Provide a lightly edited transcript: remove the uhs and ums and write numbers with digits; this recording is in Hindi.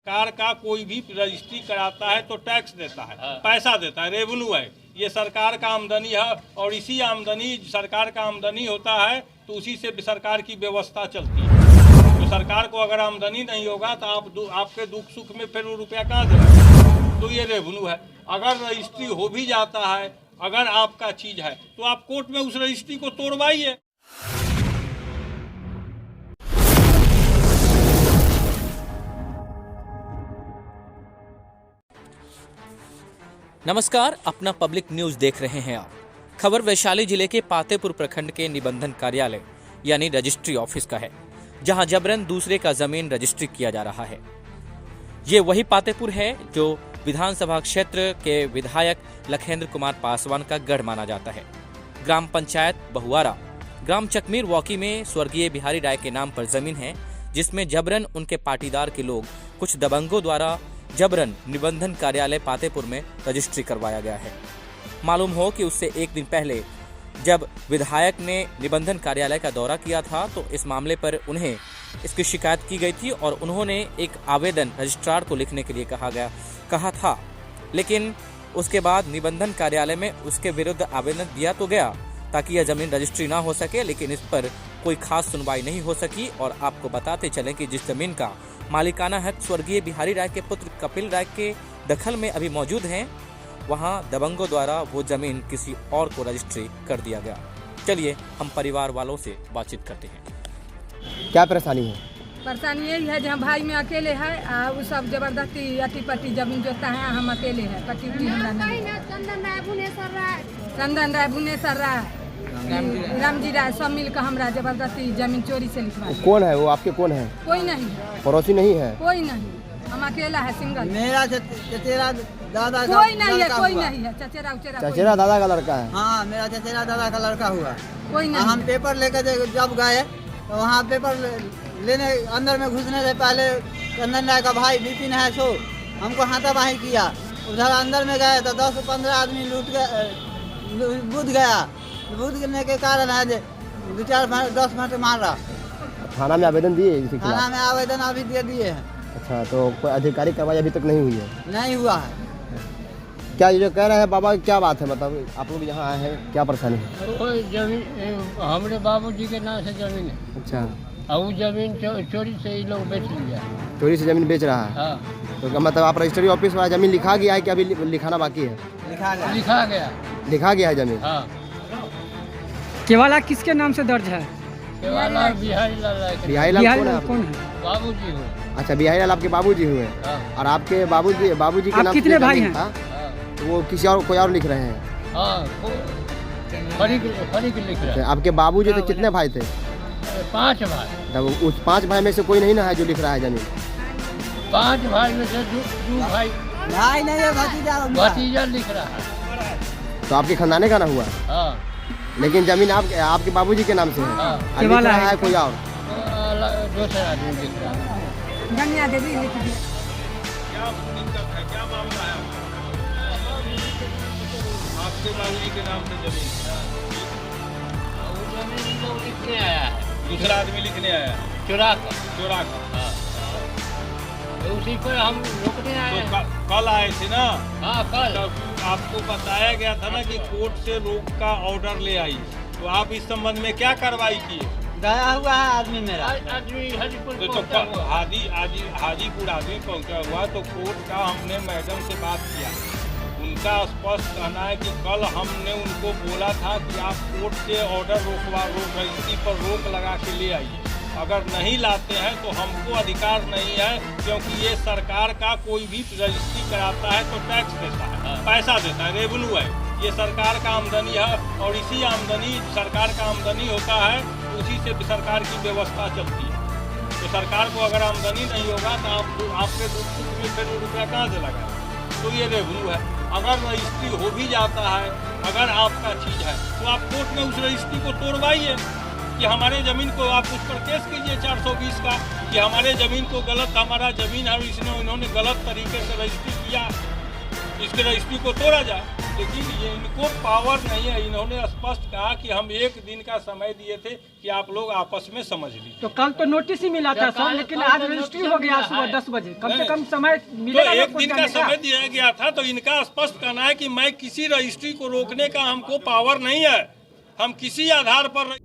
सरकार का कोई भी रजिस्ट्री कराता है तो टैक्स देता है, पैसा देता है, रेवेन्यू है, ये सरकार का आमदनी है। और इसी आमदनी सरकार का आमदनी होता है तो उसी से सरकार की व्यवस्था चलती है। तो सरकार को अगर आमदनी नहीं होगा तो आपके दुख सुख में फिर वो रुपया कहाँ देगा? तो ये रेवेन्यू है। अगर रजिस्ट्री हो भी जाता है, अगर आपका चीज है तो आप कोर्ट में उस रजिस्ट्री को तोड़वाइए। नमस्कार, अपना पब्लिक न्यूज देख रहे हैं आप। खबर वैशाली जिले के पातेपुर प्रखंड के निबंधन कार्यालय यानी रजिस्ट्री ऑफिस का है, जहां जबरन दूसरे का जमीन रजिस्ट्री किया जा रहा है। ये वही पातेपुर है जो विधानसभा क्षेत्र के विधायक लखेंद्र कुमार पासवान का गढ़ माना जाता है। ग्राम पंचायत बहुआरा, ग्राम चकमीर वॉकी में स्वर्गीय बिहारी राय के नाम पर जमीन है, जिसमें जबरन उनके पाटीदार के लोग कुछ दबंगों द्वारा जबरन निबंधन कार्यालय पातेपुर में रजिस्ट्री करवाया गया है। मालूम हो कि उससे एक दिन पहले जब विधायक ने निबंधन कार्यालय का दौरा किया था तो इस मामले पर उन्हें इसकी शिकायत की गई थी और उन्होंने एक आवेदन रजिस्ट्रार को लिखने के लिए कहा था, लेकिन उसके बाद निबंधन कार्यालय में उसके विरुद्ध आवेदन दिया तो गया ताकि यह जमीन रजिस्ट्री ना हो सके, लेकिन इस पर कोई खास सुनवाई नहीं हो सकी। और आपको बताते चलें कि जिस जमीन का मालिकाना हक स्वर्गीय बिहारी राय के पुत्र कपिल राय के दखल में अभी मौजूद हैं, वहां दबंगों द्वारा वो जमीन किसी और को रजिस्ट्री कर दिया गया। चलिए हम परिवार वालों से बातचीत करते हैं। क्या परेशानी है? परेशानी यही है जहाँ भाई में अकेले है, वो सब जबरदस्ती अटी पट्टी जमीन जोता है, हम अकेले है, पट्टी उट्टी हमरा नहीं। चंदन राय भुवनेश्वर राय रामजी राय सब मिलकर हमरा जबरदस्ती जमीन चोरी से लिखवा। कौन है वो? आपके कौन है? कोई नहीं, पड़ोसी नहीं है? कोई नहीं, हम अकेला है, सिंगल। मेरा चचेरा दादा का कोई नहीं है, लड़का कोई हुआ। नहीं है, चचेरा उचेरा चचेरा दादा का लड़का है? हाँ, मेरा चचेरा दादा का लड़का हुआ। कोई नहीं। हम पेपर लेकर जब गए तो वहाँ पेपर लेने अंदर में घुसने से पहले चंदन राय का भाई विपिन है सो हमको हाथापाई किया। उधर अंदर में गए तो 10-15 आदमी बूझ गया। बूझने के कारण है 2-4-10 मिनट मार रहा। थाना में आवेदन दिए? थाना में आवेदन अभी दे दिए हैं। अच्छा, तो कोई आधिकारिक कार्रवाई अभी तक नहीं हुई है? नहीं हुआ है। क्या ये जो कह रहे हैं बाबा, क्या बात है? मतलब आप लोग यहाँ आए हैं, क्या परेशानी है? कोई जमीन हमारे बाबूजी के नाम से जमीन है। अच्छा, और वो जमीन चोरी से ये लोग बेच लिया। चोरी से जमीन बेच रहा है? हाँ। तो मतलब आप रजिस्ट्री ऑफिस में जमीन लिखा गया है कि अभी लिखाना बाकी है? लिखा गया है जमीन? हाँ। केवाला किसके नाम से दर्ज है? केवाला बिहारी लाल बिहारी लाल कौन है? बाबूजी हो। अच्छा, बिहारी लाल आपके बाबूजी हुए? हाँ। और आपके बाबूजी के नाम कितने भाई हैं? वो किसी और कोई और लिख रहे हैं? हाँ, फरीक लिख रहा है। आपके बाबूजी तो कितने भाई थे? 5 भाई। तब उस 5 भाई में से कोई नहीं ना है जो लिख रहा है जमीन? 5 भाई में से 2 भाई नहीं है, भतीजा लिख रहा है। तो आपके खानदाने का ना हुआ? हाँ। लेकिन जमीन आपके बाबूजी के नाम से है? हाँ। और लिख रहा है कोई और? दूसरा आदमी लिख रहा है। गंगा देवी लिख दिया। क्या दिक्कत है, क्या मामला है? आपके बाबूजी के नाम से जमीन, वो जमीन लोग लिखने आया है, दूसरा आदमी लिखने आया चुरा चोरा का। हाँ। तो उसी पर हम रोकने आए तो हैं। कल आए थे ना? हाँ, कल। तो आपको बताया गया था ना कि कोर्ट से रोक का ऑर्डर ले आई, तो आप इस संबंध में क्या कार्रवाई किए? गया हुआ है आदमी मेरा। आदमी हाजीपुर तो पहुंचा हुआ। हाजीपुर आदमी पहुंचा हुआ, तो कोर्ट का हमने मैडम से बात किया। उनका स्पष्ट कहना है कि कल हमने उनको बोला था कि आप कोर्ट से ऑर्डर रजिस्ट्री पर रोक लगा के ले आइए। अगर नहीं लाते हैं तो हमको अधिकार नहीं है, क्योंकि ये सरकार का कोई भी रजिस्ट्री कराता है तो टैक्स देता है, पैसा देता है, रेवेन्यू है, ये सरकार का आमदनी है। और इसी आमदनी सरकार का आमदनी होता है तो उसी से सरकार की व्यवस्था चलती है। तो सरकार को अगर आमदनी नहीं होगा तो आपके दुख में फिर रुपया कहाँ से लगा? तो ये रेवेन्यू है। अगर रजिस्ट्री हो भी जाता है, अगर आपका चीज़ है तो आप कोर्ट में उस रजिस्ट्री को तोड़वाइए कि हमारे ज़मीन को आप उस पर केस कीजिए 420 का कि हमारे ज़मीन को गलत, हमारा ज़मीन है, इन्होंने गलत तरीके से रजिस्ट्री किया। इसके रजिस्ट्री को तोड़ा जाए। लेकिन ये इनको पावर नहीं है। इन्होंने स्पष्ट कहा कि हम 1 दिन का समय दिए थे कि आप लोग आपस में समझ लीजिए। तो कल तो नोटिस ही मिला था सर, लेकिन आज रजिस्ट्री हो गया सुबह 10 बजे। कम से कम समय तो मिलेगा। 1 दिन का समय दिया गया था, तो इनका स्पष्ट कहना है कि मैं किसी रजिस्ट्री को रोकने का हमको पावर नहीं है। हम किसी आधार पर